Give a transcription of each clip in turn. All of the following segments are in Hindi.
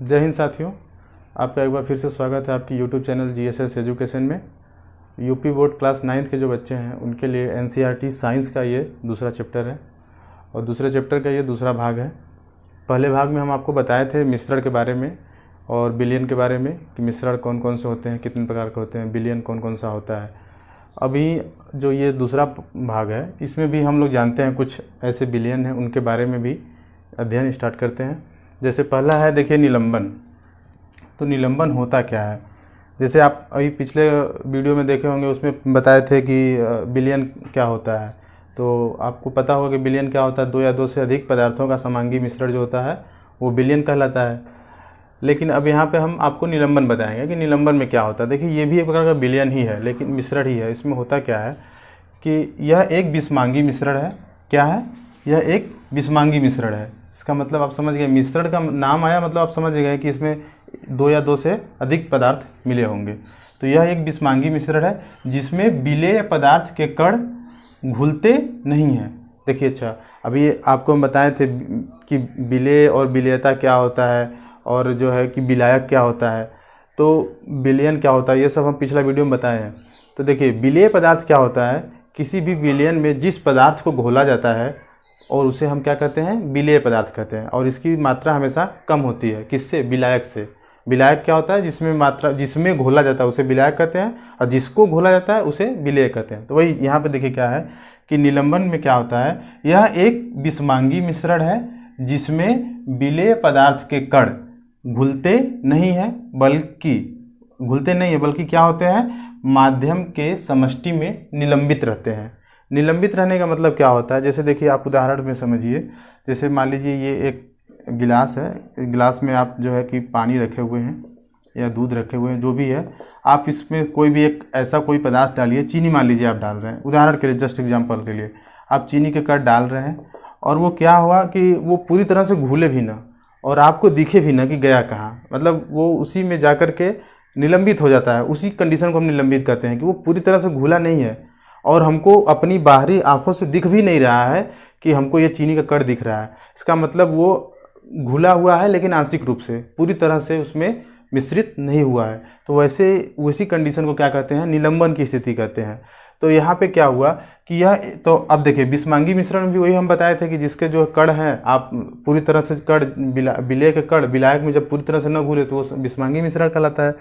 जय हिंद साथियों, आपका एक बार फिर से स्वागत है आपकी यूट्यूब चैनल जीएसएस एजुकेशन में। यूपी बोर्ड क्लास 9th के जो बच्चे हैं उनके लिए एनसीईआरटी साइंस का ये दूसरा चैप्टर है और दूसरे चैप्टर का ये दूसरा भाग है। पहले भाग में हम आपको बताए थे मिश्रण के बारे में और बिलियन के बारे में कि मिश्रण कौन कौन से होते हैं, कितने प्रकार के होते हैं, बिलियन कौन कौन सा होता है। अभी जो ये दूसरा भाग है इसमें भी हम लोग जानते हैं कुछ ऐसे बिलियन हैं, उनके बारे में भी अध्ययन स्टार्ट करते हैं। जैसे पहला है, देखिए निलंबन। तो निलंबन होता क्या है? जैसे आप अभी पिछले वीडियो में देखे होंगे, उसमें बताए थे कि बिलियन क्या होता है। तो आपको पता होगा कि बिलियन क्या होता है, दो या दो से अधिक पदार्थों का समांगी मिश्रण जो होता है वो बिलियन कहलाता है। लेकिन अब यहाँ पे हम आपको निलंबन बताएंगे कि निलंबन में क्या होता है। देखिए ये भी एक प्रकार का बिलियन ही है, लेकिन मिश्रण ही है। इसमें होता क्या है कि यह एक विषमांगी मिश्रण है। क्या है? यह एक विषमांगी मिश्रण है। इसका मतलब आप समझ गए, मिश्रण का नाम आया मतलब आप समझ गए कि इसमें दो या दो से अधिक पदार्थ मिले होंगे। तो यह एक विषमांगी मिश्रण है जिसमें विलेय पदार्थ के कण घुलते नहीं हैं। देखिए अच्छा, अभी आपको हम बताए थे कि विलेय और विलेयता क्या होता है और जो है कि विलायक क्या होता है, तो विलयन क्या होता है, ये सब हम पिछला वीडियो में बताए हैं। तो देखिए विलेय पदार्थ क्या होता है, किसी भी विलयन में जिस पदार्थ को घोला जाता है और उसे हम क्या कहते हैं, विलेय पदार्थ कहते हैं। और इसकी मात्रा हमेशा कम होती है। किससे? विलायक से। विलायक क्या होता है? जिसमें घोला जाता है उसे विलायक कहते हैं और जिसको घोला जाता है उसे विलेय कहते हैं। तो वही यहाँ पे देखिए क्या है कि निलंबन में क्या होता है, यह एक विषमांगी मिश्रण है जिसमें विलेय पदार्थ के कण घुलते नहीं है, बल्कि क्या होते हैं, माध्यम के समष्टि में निलंबित रहते हैं। निलंबित रहने का मतलब क्या होता है? जैसे देखिए आप उदाहरण में समझिए। जैसे मान लीजिए ये एक गिलास है, गिलास में आप जो है कि पानी रखे हुए हैं या दूध रखे हुए हैं, जो भी है, आप इसमें कोई भी एक ऐसा कोई पदार्थ डालिए। चीनी मान लीजिए आप डाल रहे हैं, उदाहरण के लिए, जस्ट एग्जांपल के लिए आप चीनी के कण डाल रहे हैं और वो क्या हुआ कि वो पूरी तरह से घुले भी ना और आपको दिखे भी ना कि गया कहाँ, मतलब वो उसी में जा कर के निलंबित हो जाता है। उसी कंडीशन को हम निलंबित कहते हैं कि वो पूरी तरह से घुला नहीं है और हमको अपनी बाहरी आंखों से दिख भी नहीं रहा है कि हमको ये चीनी का कण दिख रहा है। इसका मतलब वो घुला हुआ है लेकिन आंशिक रूप से, पूरी तरह से उसमें मिश्रित नहीं हुआ है। तो वैसे उसी कंडीशन को क्या कहते हैं, निलंबन की स्थिति कहते हैं। तो यहाँ पे क्या हुआ कि यह, तो अब देखिए विषमांगी मिश्रण में भी वही हम बताए थे कि जिसके जो कण हैं, आप पूरी तरह से कण विलेय के कण विलायक में जब पूरी तरह से न घुले तो वो विषमांगी मिश्रण कहलाता है।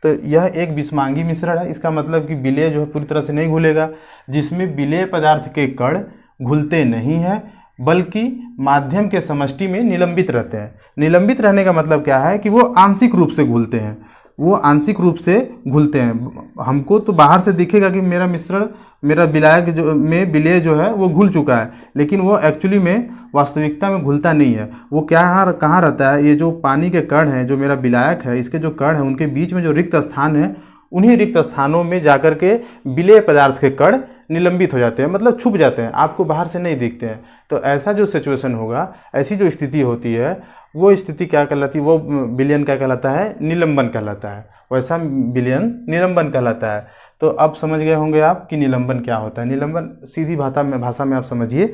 तो यह एक विषमांगी मिश्रण है। इसका मतलब कि विलेय जो है पूरी तरह से नहीं घुलेगा, जिसमें विलेय पदार्थ के कण घुलते नहीं हैं बल्कि माध्यम के समष्टि में निलंबित रहते हैं। निलंबित रहने का मतलब क्या है कि वो आंशिक रूप से घुलते हैं। वो आंशिक रूप से घुलते हैं। हमको तो बाहर से दिखेगा कि मेरा मिश्रण, मेरा विलायक जो में विलेय जो है वो घुल चुका है, लेकिन वो एक्चुअली में वास्तविकता में घुलता नहीं है। वो कहाँ रहता है, ये जो पानी के कण हैं, जो मेरा विलायक है, इसके जो कण हैं उनके बीच में जो रिक्त स्थान है, उन्हीं रिक्त स्थानों में जाकर के विलेय पदार्थ के कण निलंबित हो जाते हैं, मतलब छुप जाते हैं, आपको बाहर से नहीं दिखते हैं। तो ऐसा जो सिचुएशन होगा, ऐसी जो स्थिति होती है, वो स्थिति क्या कहलाती है, वो विलयन क्या कहलाता है, निलंबन कहलाता है। वैसा विलयन निलंबन कहलाता है। तो अब समझ गए होंगे आप कि निलंबन क्या होता है। निलंबन सीधी भाषा में आप समझिए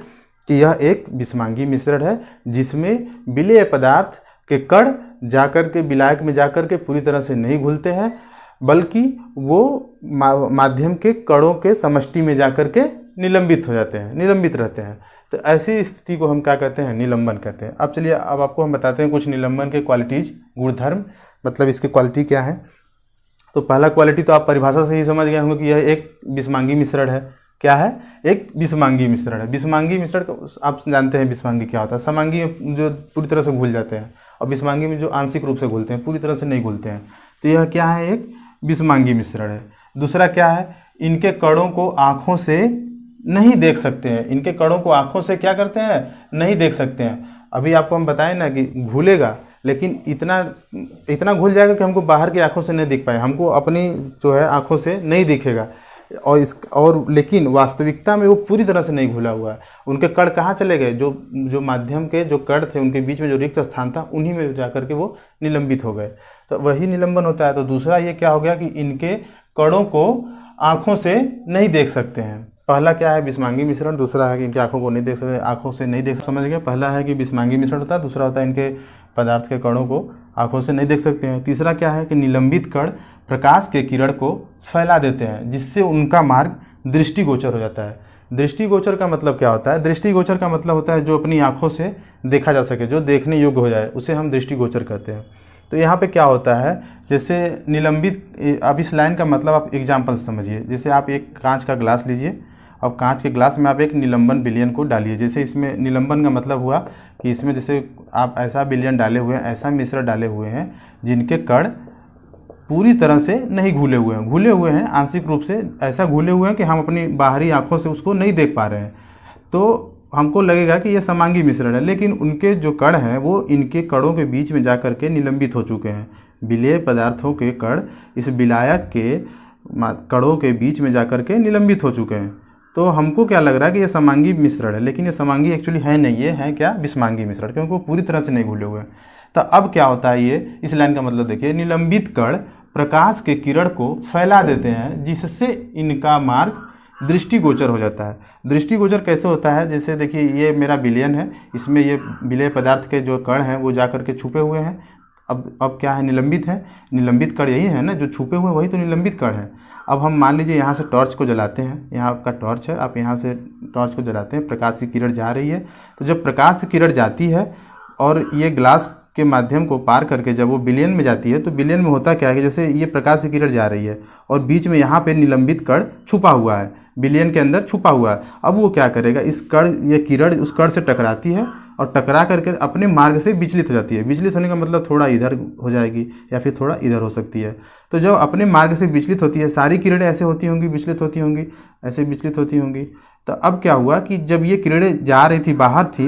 कि यह एक विषमांगी मिश्रण है जिसमें विलेय पदार्थ के कण जाकर के विलायक में जाकर के पूरी तरह से नहीं घुलते हैं, बल्कि वो माध्यम के कणों के समष्टि में जाकर के निलंबित हो जाते हैं, निलंबित रहते हैं। तो ऐसी स्थिति को हम क्या कहते हैं, निलंबन कहते हैं। अब चलिए, अब आपको हम बताते हैं कुछ निलंबन के क्वालिटीज, गुणधर्म, मतलब इसकी क्वालिटी क्या है। तो पहला क्वालिटी तो आप परिभाषा से ही समझ गए होंगे कि यह एक विषमांगी मिश्रण है। क्या है? एक विषमांगी मिश्रण है। विषमांगी मिश्रण आप जानते हैं विषमांगी क्या होता है। समांगी जो पूरी तरह से घुल जाते हैं और विषमांगी में जो आंशिक रूप से घुलते हैं, पूरी तरह से नहीं घुलते हैं। तो यह क्या है, एक विषमांगी मिश्रण है। दूसरा क्या है, इनके कणों को आँखों से नहीं देख सकते हैं। इनके कणों को आँखों से क्या करते हैं, नहीं देख सकते हैं। अभी आपको हम बताएं ना कि घुलेगा, लेकिन इतना घुल जाएगा कि हमको बाहर की आंखों से नहीं दिख पाए, हमको अपनी जो है आंखों से नहीं दिखेगा। और लेकिन वास्तविकता में वो पूरी तरह से नहीं घुला हुआ है। उनके कण कहाँ चले गए, जो माध्यम के जो कण थे उनके बीच में जो रिक्त स्थान था, उन्हीं में जाकर के वो निलंबित हो गए। तो वही निलंबन होता है। तो दूसरा ये क्या हो गया कि इनके कणों को आँखों से नहीं देख सकते हैं। पहला क्या है, विषमांगी मिश्रण। दूसरा है कि इनकी आंखों को नहीं देख सकते, आंखों से नहीं देख, समझ गए। पहला है कि विषमांगी मिश्रण होता है, दूसरा होता है इनके पदार्थ के कणों को आंखों से नहीं देख सकते हैं। तीसरा क्या है कि निलंबित कण प्रकाश के किरण को फैला देते हैं, जिससे उनका मार्ग दृष्टिगोचर हो जाता है। दृष्टिगोचर का मतलब क्या होता है? दृष्टिगोचर का मतलब होता है जो अपनी आंखों से देखा जा सके, जो देखने योग्य हो जाए, उसे हम दृष्टिगोचर कहते हैं। तो यहाँ पे क्या होता है, जैसे निलंबित, अब इस लाइन का मतलब आप एग्जाम्पल समझिए। जैसे आप एक कांच का ग्लास लीजिए, अब कांच के ग्लास में आप एक निलंबन विलयन को डालिए। जैसे इसमें निलंबन का मतलब हुआ कि इसमें जैसे आप ऐसा विलयन डाले हुए हैं, ऐसा मिश्रण डाले हुए हैं जिनके कण पूरी तरह से नहीं घुले हुए हैं, घुले हुए हैं आंशिक रूप से, ऐसा घुले हुए हैं कि हम अपनी बाहरी आंखों से उसको नहीं देख पा रहे हैं। तो हमको लगेगा कि ये समांगी मिश्रण है, लेकिन उनके जो कण हैं वो इनके कणों के बीच में जाकर के निलंबित हो चुके हैं। विलेय पदार्थों के कण इस विलायक के कणों के बीच में जाकर के निलंबित हो चुके हैं। तो हमको क्या लग रहा है कि ये समांगी मिश्रण है, लेकिन ये समांगी एक्चुअली है नहीं, ये है क्या, विषमांगी मिश्रण, क्योंकि वो पूरी तरह से नहीं घुले हुए हैं। तो अब क्या होता है, ये इस लाइन का मतलब देखिए, निलंबित कण प्रकाश के किरण को फैला देते हैं, जिससे इनका मार्ग दृष्टिगोचर हो जाता है। दृष्टिगोचर कैसे होता है? जैसे देखिए ये मेरा विलयन है, इसमें ये विलेय पदार्थ के जो कण हैं वो जा करके छुपे हुए हैं। अब क्या है, निलंबित है। निलंबित कण यही है ना, जो छुपे हुए वही तो निलंबित कण है। अब हम मान लीजिए यहाँ से टॉर्च को जलाते हैं, यहाँ आपका टॉर्च है, आप यहाँ से टॉर्च को जलाते हैं, प्रकाश की किरण जा रही है। तो जब प्रकाश की किरण जाती है और ये ग्लास के माध्यम को पार करके जब वो विलयन में जाती है, तो विलयन में होता क्या है कि जैसे ये प्रकाश की किरण जा रही है और बीच में यहाँ पे निलंबित कण छुपा हुआ है, विलयन के अंदर छुपा हुआ है। अब वो क्या करेगा, इस कण, ये किरण उस कण से टकराती है और टकरा करके अपने मार्ग से विचलित हो जाती है। विचलित होने का मतलब थोड़ा इधर हो जाएगी या फिर थोड़ा इधर हो सकती है। तो जब अपने मार्ग से विचलित होती है, सारी किरणें ऐसे होती होंगी, विचलित होती होंगी, ऐसे विचलित होती होंगी। तो अब क्या हुआ कि जब ये किरणें जा रही थी, बाहर थी,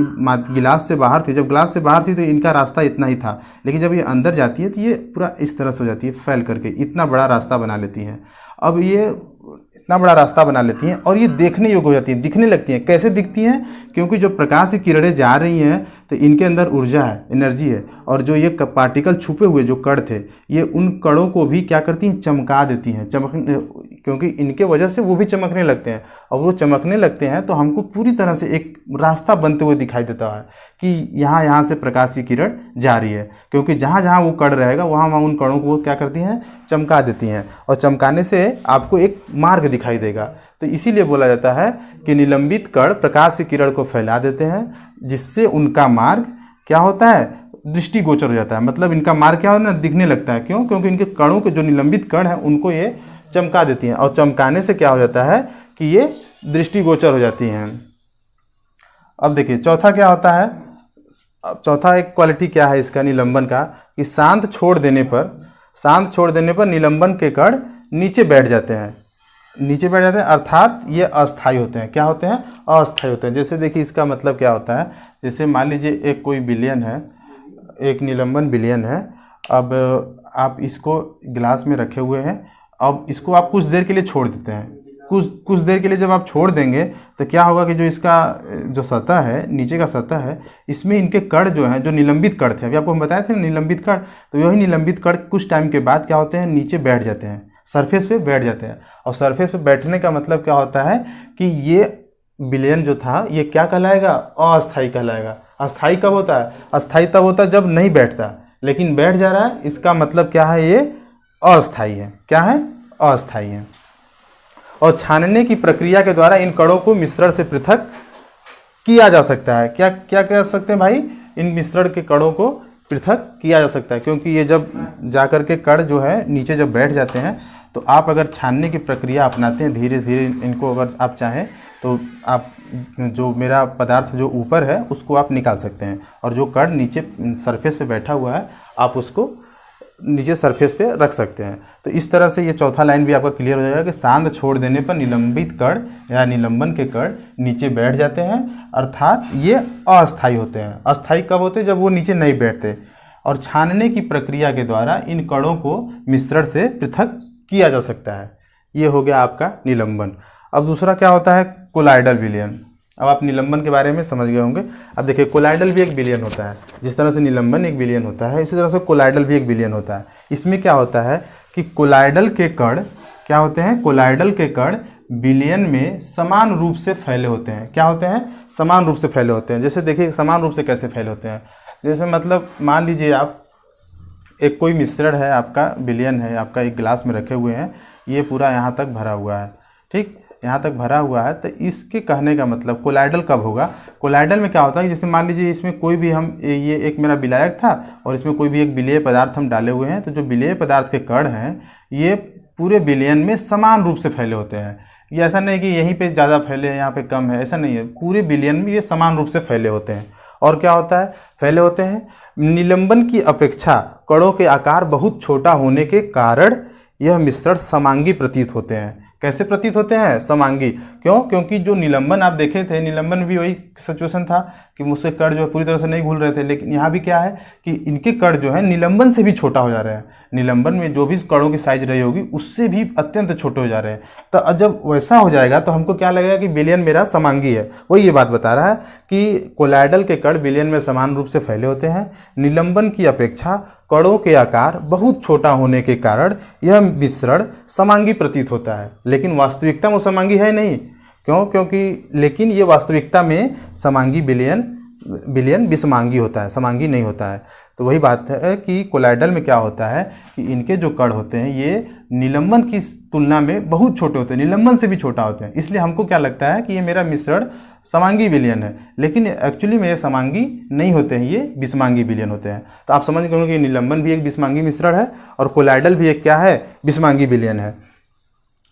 गिलास से बाहर थी, जब ग्लास से बाहर थी तो इनका रास्ता इतना ही था, लेकिन जब ये अंदर जाती है तो ये पूरा इस तरह से हो जाती है, फैल करके इतना बड़ा रास्ता बना लेती हैं। अब ये इतना बड़ा रास्ता बना लेती हैं और ये देखने योग्य हो जाती हैं, दिखने लगती हैं। कैसे दिखती हैं? क्योंकि जो प्रकाश की किरणें जा रही हैं तो इनके अंदर ऊर्जा है, एनर्जी है, और जो ये पार्टिकल छुपे हुए जो कण थे, ये उन कणों को भी क्या करती हैं, चमका देती हैं। क्योंकि इनके वजह से वो भी चमकने लगते हैं, और वो चमकने लगते हैं तो हमको पूरी तरह से एक रास्ता बनते हुए दिखाई देता है कि यहाँ से प्रकाश की किरण जा रही है। क्योंकि जहाँ जहाँ वो कण रहेगा वहाँ उन कणों को क्या करती हैं, चमका देती हैं, और चमकाने से आपको एक मार्ग दिखाई देगा। तो इसीलिए बोला जाता है कि निलंबित कण प्रकाश की किरण को फैला देते हैं, जिससे उनका मार्ग क्या होता है, दृष्टिगोचर हो जाता है। मतलब इनका मार्ग क्या होता है, दिखने लगता है। क्यों? क्योंकि इनके कणों के जो निलंबित कण हैं उनको ये चमका देती हैं, और चमकाने से क्या हो जाता है कि ये दृष्टिगोचर हो जाती हैं। अब देखिए चौथा क्या होता है, चौथा एक क्वालिटी क्या है इसका, निलंबन का, कि शांत छोड़ देने पर निलंबन के कण नीचे बैठ जाते हैं, अर्थात ये अस्थायी होते हैं। क्या होते हैं? अस्थायी होते हैं। जैसे देखिए इसका मतलब क्या होता है, जैसे मान लीजिए एक कोई विलयन है, एक निलंबन विलयन है। अब आप इसको गिलास में रखे हुए हैं, अब इसको आप कुछ देर के लिए छोड़ देते हैं। कुछ देर के लिए जब आप छोड़ देंगे तो क्या होगा कि जो इसका जो सतह है, नीचे का सतह है, इसमें इनके कण जो हैं, जो निलंबित कण थे, अभी आपको हम बताए थे निलंबित कण, तो वही निलंबित कण कुछ टाइम के बाद क्या होते हैं, नीचे बैठ जाते हैं, सरफेस पे बैठ जाते हैं। और सरफेस पे बैठने का मतलब क्या होता है कि ये विलयन जो था ये क्या कहलाएगा, अस्थायी कहलाएगा। अस्थायी कब होता है? अस्थायी तब होता है जब नहीं बैठता, लेकिन बैठ जा रहा है, इसका मतलब क्या है, ये अस्थायी है। क्या है? अस्थायी है। और छानने की प्रक्रिया के द्वारा इन कणों को मिश्रण से पृथक किया जा सकता है। क्या क्या कर सकते हैं भाई, इन मिश्रण के कणों को पृथक किया जा सकता है, क्योंकि ये जब जाकर के कण जो है नीचे जब बैठ जाते हैं, तो आप अगर छानने की प्रक्रिया अपनाते हैं, धीरे धीरे इनको अगर आप चाहें तो आप जो मेरा पदार्थ जो ऊपर है उसको आप निकाल सकते हैं, और जो कण नीचे सरफेस पे बैठा हुआ है आप उसको नीचे सरफेस पे रख सकते हैं। तो इस तरह से ये चौथा लाइन भी आपका क्लियर हो जाएगा कि शांत छोड़ देने पर निलंबित कण या निलंबन के कण नीचे बैठ जाते हैं, अर्थात ये अस्थायी होते हैं। अस्थायी कब होते हैं? जब वो नीचे नहीं बैठते। और छानने की प्रक्रिया के द्वारा इन कणों को मिश्रण से पृथक किया जा सकता है। ये हो गया आपका निलंबन। अब दूसरा क्या होता है, कोलाइडल विलयन। अब आप निलंबन के बारे में समझ गए होंगे। अब देखिए कोलाइडल भी एक विलयन होता है, जिस तरह से निलंबन एक विलयन होता है, इसी तरह से कोलाइडल भी एक विलयन होता है। इसमें क्या होता है कि कोलाइडल के कण क्या होते हैं, कोलाइडल के कण विलयन में समान रूप से फैले होते हैं। क्या होते हैं? समान रूप से फैले होते हैं। जैसे देखिए समान रूप से कैसे फैले होते हैं, जैसे मतलब मान लीजिए आप एक कोई मिश्रण है आपका, विलयन है आपका, एक गिलास में रखे हुए हैं, ये पूरा यहाँ तक भरा हुआ है, ठीक, यहाँ तक भरा हुआ है। तो इसके कहने का मतलब कोलाइडल कब होगा? कोलाइडल में क्या होता है, जैसे मान लीजिए इसमें कोई भी हम, ये एक मेरा विलायक था और इसमें कोई भी एक विलेय पदार्थ हम डाले हुए हैं, तो जो विलेय पदार्थ के कण हैं ये पूरे विलयन में समान रूप से फैले होते हैं। ये ऐसा नहीं कि यहीं पे ज़्यादा फैले हैं यहाँ पे कम है, ऐसा नहीं है, पूरे विलयन में ये समान रूप से फैले होते हैं। और क्या होता है, फैले होते हैं। निलंबन की अपेक्षा कणों के आकार बहुत छोटा होने के कारण यह मिश्रण समांगी प्रतीत होते हैं। कैसे प्रतीत होते हैं? समांगी। क्यों? क्योंकि जो निलंबन आप देखे थे, निलंबन में भी वही सिचुएशन था कि मुझसे कण जो है पूरी तरह से नहीं घुल रहे थे, लेकिन यहाँ भी क्या है कि इनके कण जो है निलंबन से भी छोटा हो जा रहे हैं। निलंबन में जो भी कणों की साइज रही होगी उससे भी अत्यंत छोटे हो जा रहे हैं। तो जब वैसा हो जाएगा तो हमको क्या लगेगा कि विलयन मेरा समांगी है। वही ये बात बता रहा है कि कोलाइडल के कण विलयन में समान रूप से फैले होते हैं। निलंबन की अपेक्षा कणों के आकार बहुत छोटा होने के कारण यह मिश्रण समांगी प्रतीत होता है, लेकिन वास्तविकता में समांगी है नहीं। क्यों? क्योंकि लेकिन ये वास्तविकता में समांगी विलयन विषमांगी होता है, समांगी नहीं होता है। तो वही बात है कि कोलाइडल में क्या होता है कि इनके जो कण होते हैं ये निलंबन की तुलना में बहुत छोटे होते हैं, निलंबन से भी छोटा होते हैं। इसलिए हमको क्या लगता है कि ये मेरा मिश्रण समांगी विलयन है, लेकिन एक्चुअली में ये समांगी नहीं होते हैं, ये विषमांगी विलयन होते हैं। तो आप समझ गए कि निलंबन भी एक विषमांगी मिश्रण है और कोलाइडल भी एक क्या है, विषमांगी विलयन है।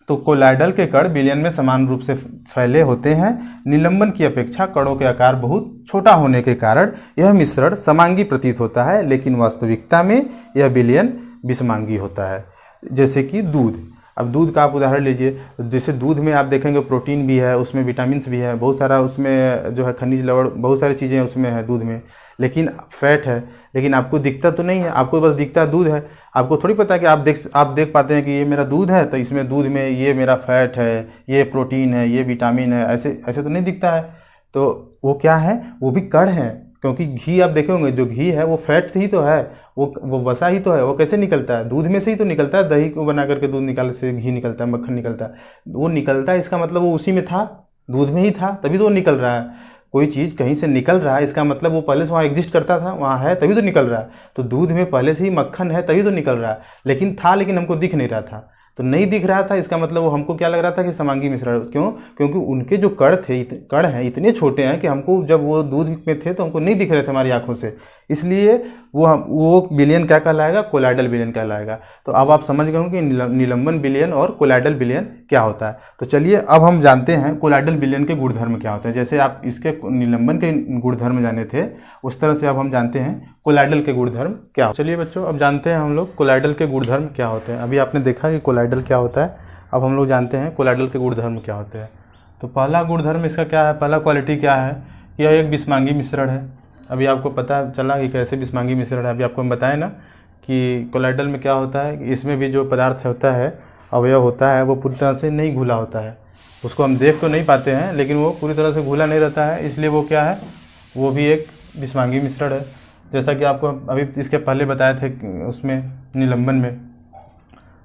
तो कोलाइडल के कण विलयन में समान रूप से फैले होते हैं। निलंबन की अपेक्षा कणों के आकार बहुत छोटा होने के कारण यह मिश्रण समांगी प्रतीत होता है, लेकिन वास्तविकता में यह विलयन विषमांगी होता है। जैसे कि दूध। अब दूध का आप उदाहरण लीजिए, जैसे दूध में आप देखेंगे प्रोटीन भी है, उसमें विटामिन भी है, बहुत सारा उसमें जो है खनिज लवण, बहुत सारी चीज़ें उसमें है दूध में, लेकिन फैट है, लेकिन आपको दिखता तो नहीं है, आपको बस दिखता दूध है। आपको थोड़ी पता है कि आप देख पाते हैं कि ये मेरा दूध है तो इसमें दूध में ये मेरा फैट है, ये प्रोटीन है, ये विटामिन है, ऐसे तो नहीं दिखता है। तो वो क्या है, वो भी कण है। क्योंकि घी आप देखे होंगे, जो घी है वो फैट ही तो है, वो वसा ही तो है। वो कैसे निकलता है? दूध में से ही तो निकलता है। दही को बना करके दूध निकालने से घी निकलता है, मक्खन निकलता है। वो निकलता है, इसका मतलब वो उसी में था, दूध में ही था, तभी तो वो निकल रहा है। कोई चीज़ कहीं से निकल रहा है, इसका मतलब वो पहले से वहाँ एग्जिस्ट करता था, वहाँ है तभी तो निकल रहा है। तो दूध में पहले से ही मक्खन है तभी तो निकल रहा है, लेकिन हमको दिख नहीं रहा था। तो नहीं दिख रहा था, इसका मतलब वो हमको क्या लग रहा था कि समांगी मिश्रण। क्यों? क्योंकि उनके जो कण हैं इतने छोटे हैं कि हमको जब वो दूध में थे तो हमको नहीं दिख रहे थे हमारी आंखों से, इसलिए वो विलयन क्या कहलाएगा? कोलाइडल विलयन कहलाएगा। तो अब आप समझ गए होंगे कि निलंबन विलयन और कोलाइडल विलयन क्या होता है। तो चलिए अब हम जानते हैं कोलाइडल विलयन के गुणधर्म क्या होते हैं। जैसे आप इसके निलंबन के गुणधर्म जाने थे, उस तरह से अब हम जानते हैं कोलाइडल के गुणधर्म क्या होते हैं। चलिए बच्चों, अब जानते हैं हम लोग कोलाइडल के गुणधर्म क्या होते हैं। अभी आपने देखा कि कोलाइडल क्या होता है, अब हम लोग जानते हैं कोलाइडल के गुणधर्म क्या होते हैं। तो पहला गुणधर्म इसका क्या है, पहला क्वालिटी क्या है? यह एक विषमांगी मिश्रण है। अभी आपको पता चला कि कैसे विषमांगी मिश्रण है। अभी आपको हम बताएं ना कि कोलाइडल में क्या होता है, इसमें भी जो पदार्थ होता है, अवयव होता है, वो पूरी तरह से नहीं घुला होता है। उसको हम देख तो नहीं पाते हैं, लेकिन वो पूरी तरह से घुला नहीं रहता है, इसलिए वो क्या है, वो भी एक विषमांगी मिश्रण है। जैसा कि आपको अभी इसके पहले बताए थे उसमें निलंबन में।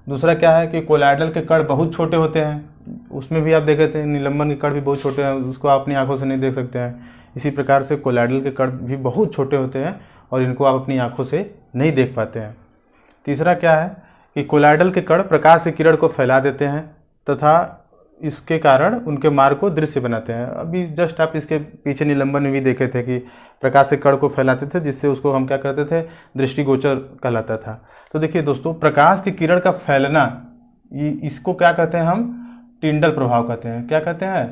दूसरा क्या है कि कोलाइडल के कण बहुत छोटे होते हैं। उसमें भी आप देखे थे निलंबन के कण भी बहुत छोटे हैं, उसको आप अपनी आंखों से नहीं देख सकते हैं। इसी प्रकार से कोलाइडल के कण भी बहुत छोटे होते हैं और इनको आप अपनी आंखों से नहीं देख पाते हैं। तीसरा क्या है कि कोलाइडल के कण प्रकाश के किरण को फैला देते हैं तथा इसके कारण उनके मार्ग को दृश्य बनाते हैं। अभी जस्ट आप इसके पीछे निलंबन में भी देखे थे कि प्रकाश के कण को फैलाते थे, जिससे उसको हम क्या करते थे, दृष्टिगोचर कहलाता था। तो देखिए दोस्तों, प्रकाश की किरण का फैलना, इसको क्या कहते हैं हम? टिंडल प्रभाव कहते हैं। क्या कहते हैं?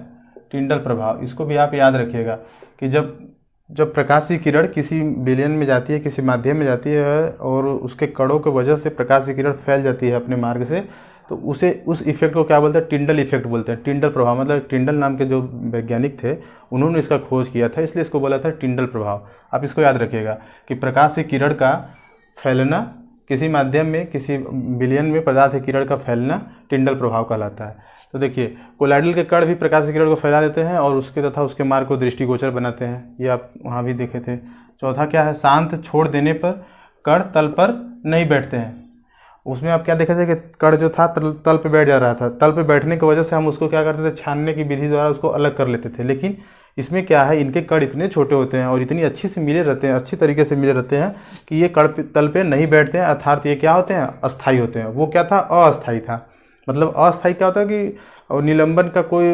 टिंडल प्रभाव। इसको भी आप याद रखिएगा कि जब प्रकाश की किरण किसी विलयन में जाती है, किसी माध्यम में जाती है और उसके कणों की वजह से प्रकाश की किरण फैल जाती है अपने मार्ग से, तो उस इफेक्ट को क्या बोलते हैं? टिंडल इफेक्ट बोलते हैं। टिंडल प्रभाव मतलब टिंडल नाम के जो वैज्ञानिक थे उन्होंने इसका खोज किया था, इसलिए इसको बोला था टिंडल प्रभाव। आप इसको याद रखिएगा कि प्रकाश की किरण का फैलना किसी माध्यम में, किसी विलयन में पदार्थ की किरण का फैलना टिंडल प्रभाव कहलाता है। तो देखिए, कोलाइडल के कण भी प्रकाश की किरण को फैला देते हैं और उसके तथा उसके मार्ग को दृष्टिगोचर बनाते हैं। ये आप वहाँ भी देखे थे। चौथा क्या है? शांत छोड़ देने पर कण तल पर नहीं बैठते हैं। उसमें आप क्या देखे थे कि कण जो था तल पे बैठ जा रहा था। तल पे बैठने की वजह से हम उसको क्या करते थे, छानने की विधि द्वारा उसको अलग कर लेते थे। लेकिन इसमें क्या है, इनके कण इतने छोटे होते हैं और इतनी अच्छी से मिले रहते हैं, अच्छी तरीके से मिले रहते हैं कि ये कण तल पे नहीं बैठते हैं, अर्थात ये क्या होते हैं, अस्थायी होते हैं। वो क्या था, अस्थायी था। मतलब अस्थायी क्या होता है कि निलंबन का कोई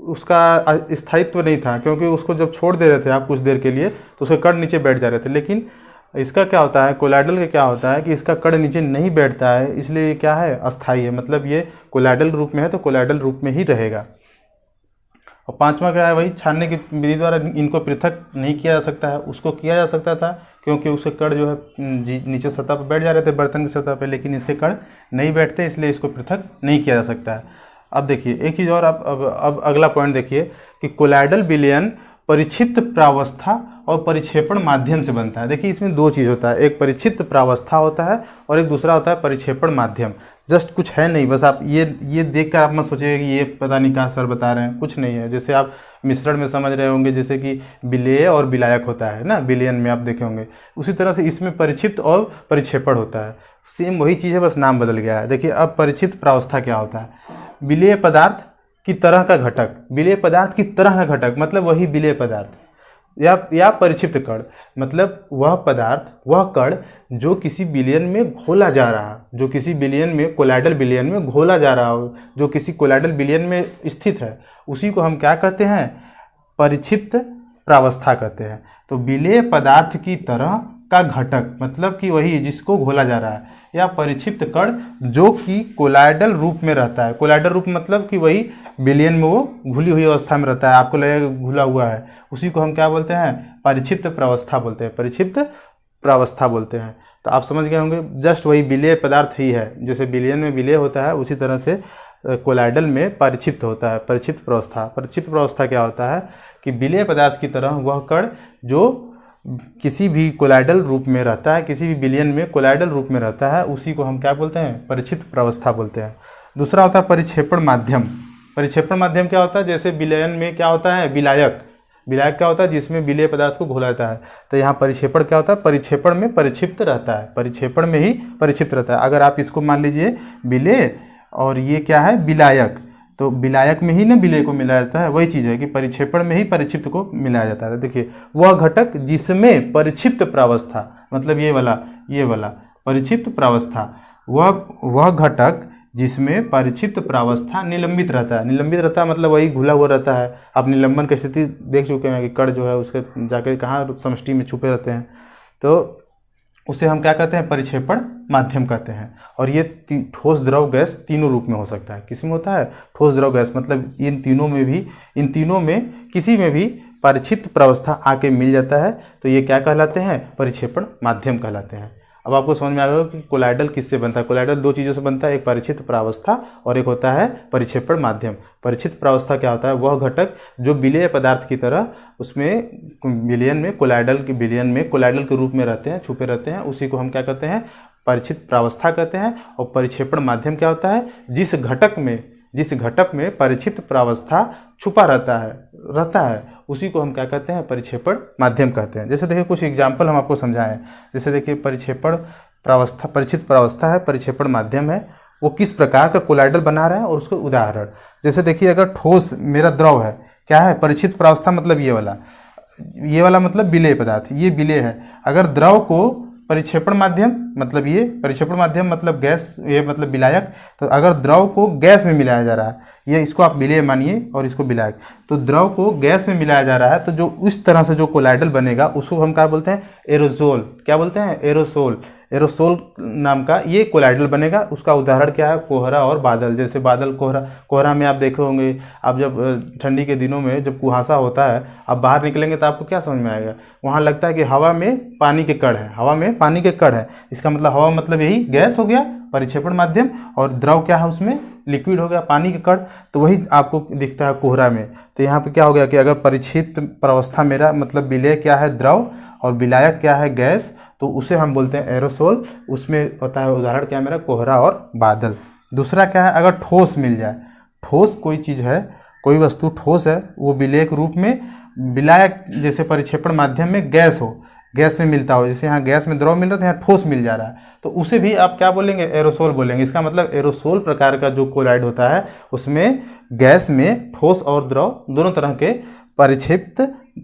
उसका स्थायित्व नहीं था, क्योंकि उसको जब छोड़ दे रहे थे आप कुछ देर के लिए तो उसके कण नीचे बैठ जा रहे थे। लेकिन इसका क्या होता है, कोलाइडल का क्या होता है कि इसका कण नीचे नहीं बैठता है, इसलिए ये क्या है, अस्थायी है। मतलब ये कोलाइडल रूप में है तो कोलाइडल रूप में ही रहेगा। और पांचवा क्या है, वही छानने की विधि द्वारा इनको पृथक नहीं किया जा सकता है। उसको किया जा सकता था क्योंकि उसके कण जो है नीचे सतह पर बैठ जा रहे थे बर्तन की सतह पर, लेकिन इसके कण नहीं बैठते, इसलिए इसको पृथक नहीं किया जा सकता है। अब देखिए एक चीज़ और, अब अगला पॉइंट देखिए कि कोलाइडल विलयन परिक्षिप्त प्रावस्था और परिक्षेपण माध्यम से बनता है। देखिए इसमें दो चीज़ होता है, एक परिक्षिप्त प्रावस्था होता है और एक दूसरा होता है परिक्षेपण माध्यम। जस्ट कुछ है नहीं, बस आप ये देखकर आप मत सोचिएगा कि ये पता नहीं कहाँ सर बता रहे हैं, कुछ नहीं है। जैसे आप मिश्रण में समझ रहे होंगे, जैसे कि विलेय और विलायक होता है ना, विलयन में आप देखे होंगे, उसी तरह से इसमें परिक्षिप्त और परिक्षेपण होता है। सेम वही चीज़ है, बस नाम बदल गया है। देखिए अब परिक्षिप्त प्रावस्था क्या होता है, विलेय पदार्थ की तरह का घटक, विलेय पदार्थ की तरह का घटक मतलब वही विलेय पदार्थ, या परिक्षिप्त कण मतलब वह पदार्थ, वह कण जो किसी विलयन में घोला जा रहा है, जो किसी विलयन में, कोलाइडल विलयन में घोला जा रहा हो, जो किसी कोलाइडल विलयन में स्थित है, उसी को हम क्या कहते हैं, परिक्षिप्त प्रावस्था कहते हैं। तो विलेय पदार्थ की तरह का घटक मतलब कि वही जिसको घोला जा रहा है, या परिक्षिप्त कण जो कि कोलाइडल रूप में रहता है। कोलाइडल रूप मतलब कि वही विलयन में वो घुली हुई अवस्था में रहता है, आपको लगेगा घुला हुआ है, उसी को हम क्या बोलते हैं, परिक्षिप्त प्रावस्था बोलते हैं, परिक्षिप्त प्रावस्था बोलते हैं। तो आप समझ गए होंगे, जस्ट वही विलेय पदार्थ ही है। जैसे विलयन में विलेय होता है उसी तरह से कोलाइडल में परिक्षिप्त होता है, परिक्षिप्त प्रावस्था। परिक्षिप्त प्रावस्था क्या होता है कि विलेय पदार्थ की तरह वह कण जो किसी भी कोलाइडल रूप में रहता है, किसी भी विलयन में कोलाइडल रूप में रहता है, उसी को हम क्या बोलते हैं, परिक्षिप्त प्रावस्था बोलते हैं। दूसरा होता है परिक्षेपण माध्यम। परिक्षेपण माध्यम क्या होता है, जैसे विलयन में क्या होता है, विलायक, विलायक क्या होता है जिसमें विलेय पदार्थ को घोला जाता है। तो यहाँ परिक्षेपण क्या होता है, परिक्षेपण में परिक्षिप्त रहता है, परिक्षेपण में ही परिक्षिप्त रहता है। अगर आप इसको मान लीजिए विलेय और ये क्या है, विलायक, तो विलायक में ही ना विलेय को मिलाया जाता है, वही चीज़ है कि परिक्षेपण में ही परिक्षिप्त को मिलाया जाता है। देखिए वह घटक जिसमें परिक्षिप्त प्रावस्था मतलब ये वाला परिक्षिप्त प्रावस्था, वह घटक जिसमें परिक्षिप्त प्रावस्था निलंबित रहता है। निलंबित रहता है मतलब वही घुला हुआ रहता है। आप निलंबन की स्थिति देख चुके हैं कि कण जो है उसके जाकर कहाँ समष्टि में छुपे रहते हैं, तो उसे हम क्या कहते हैं, परिक्षेपण माध्यम कहते हैं। और ये ठोस द्रव गैस तीनों रूप में हो सकता है। किसी में होता है ठोस द्रव गैस, मतलब इन तीनों में किसी में भी परिक्षिप्त प्रावस्था आके मिल जाता है, तो ये क्या कहलाते हैं, परिक्षेपण माध्यम कहलाते हैं। अब आपको समझ में आ गया कि कोलाइडल किससे बनता है। कोलाइडल दो चीज़ों से बनता है, एक परिक्षिप्त प्रावस्था और एक होता है परिक्षेपण माध्यम। परिक्षिप्त प्रावस्था क्या होता है, वह घटक जो विलेय पदार्थ की तरह उसमें विलयन में, कोलाइडल के विलयन में कोलाइडल के रूप में रहते हैं, छुपे रहते हैं, उसी को हम क्या कहते हैं, परिक्षिप्त प्रावस्था कहते हैं। और परिक्षेपण माध्यम क्या होता है, जिस घटक में परिक्षिप्त प्रावस्था छुपा रहता है, उसी को हम क्या कहते हैं, परिक्षेपण माध्यम कहते हैं। जैसे देखिए कुछ एग्जाम्पल हम आपको समझाएं। जैसे देखिए परिक्षेपण प्रावस्था, परिक्षिप्त प्रावस्था है, परिक्षेपण माध्यम है, वो किस प्रकार का कोलाइडल बना रहा है और उसके उदाहरण। जैसे देखिए अगर ठोस मेरा द्रव है, क्या है, परिक्षिप्त प्रावस्था मतलब ये वाला मतलब विलेय पदार्थ, ये विलेय है। अगर द्रव को परिक्षेपण माध्यम मतलब ये परिक्षेपण माध्यम मतलब गैस, ये मतलब विलायक, तो अगर द्रव को गैस में मिलाया जा रहा है, ये इसको आप विलेय मानिए और इसको विलायक, तो द्रव को गैस में मिलाया जा रहा है, तो जो इस तरह से जो कोलाइडल बनेगा उसको हम क्या बोलते हैं, एरोसोल। क्या बोलते हैं, एरोसोल नाम का ये कोलाइडल बनेगा। उसका उदाहरण क्या है, कोहरा और बादल। जैसे बादल, कोहरा में आप देखे होंगे, आप जब ठंडी के दिनों में जब कुहासा होता है, आप बाहर निकलेंगे तो आपको क्या समझ में आएगा, वहाँ लगता है कि हवा में पानी के कण है, इसका मतलब हवा मतलब यही गैस हो गया, परिक्षेपण माध्यम, और द्रव क्या है उसमें, लिक्विड हो गया, पानी के कण। तो वही आपको दिखता है कोहरा में। तो यहाँ पे क्या हो गया कि अगर परिक्षिप्त प्रावस्था मेरा मतलब विलेय क्या है, द्रव, और विलायक क्या है, गैस, तो उसे हम बोलते हैं एरोसोल। उसमें होता है उदाहरण क्या है मेरा, कोहरा और बादल। दूसरा क्या है, अगर ठोस मिल जाए, ठोस कोई चीज़ है, कोई वस्तु ठोस है, वो विलेय के रूप में, विलायक जैसे परिक्षेपण माध्यम में गैस हो, गैस में मिलता हो, जैसे यहाँ गैस में द्रव मिल रहा था, यहाँ ठोस मिल जा रहा है, तो उसे भी आप क्या बोलेंगे, एरोसोल बोलेंगे। इसका मतलब एरोसोल प्रकार का जो कोलाइड होता है उसमें गैस में ठोस और द्रव दोनों तरह के परिक्षिप्त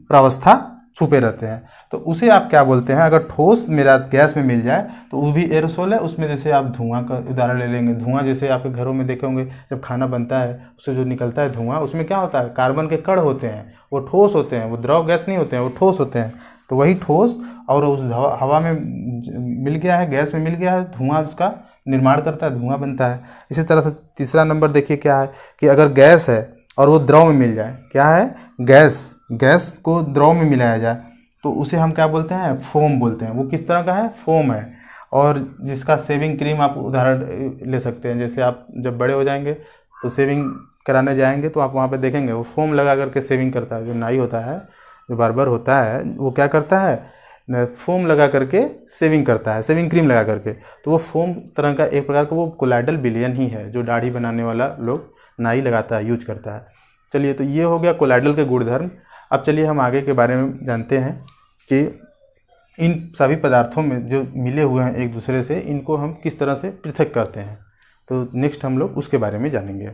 प्रावस्था छुपे रहते हैं, तो उसे आप क्या बोलते हैं। अगर ठोस मेरा गैस में मिल जाए तो वो भी एरोसोल है। उसमें जैसे आप धुआं का उदाहरण ले लेंगे, धुआं जैसे आपके घरों में देखे होंगे, जब खाना बनता है उससे जो निकलता है धुआं, उसमें क्या होता है, कार्बन के कण होते हैं, वो ठोस होते हैं, वो द्रव गैस नहीं होते हैं, वो ठोस होते हैं। तो वही ठोस और उस हवा में मिल गया है, गैस में मिल गया है, धुआं उसका निर्माण करता है, धुआं बनता है। इसी तरह से तीसरा नंबर देखिए क्या है कि अगर गैस है और वो द्रव में मिल जाए, क्या है, गैस को द्रव में मिलाया जाए, तो उसे हम क्या बोलते हैं, फोम बोलते हैं। वो किस तरह का है, फोम है। और जिसका शेविंग क्रीम आप उदाहरण ले सकते हैं, जैसे आप जब बड़े हो जाएंगे तो शेविंग कराने जाएंगे तो आप वहाँ पे देखेंगे वो फोम लगा करके शेविंग करता है। जो नाई होता है, जो बार्बर होता है, वो क्या करता है, फोम लगा करके शेविंग करता है, शेविंग क्रीम लगा करके। तो वो फोम तरह का एक प्रकार का वो कोलाइडल विलयन ही है जो दाढ़ी बनाने वाला लोग नाई लगाता है, यूज करता है। चलिए, तो ये हो गया कोलाइडल के गुणधर्म। अब चलिए हम आगे के बारे में जानते हैं कि इन सभी पदार्थों में जो मिले हुए हैं एक दूसरे से, इनको हम किस तरह से पृथक करते हैं। तो नेक्स्ट हम लोग उसके बारे में जानेंगे।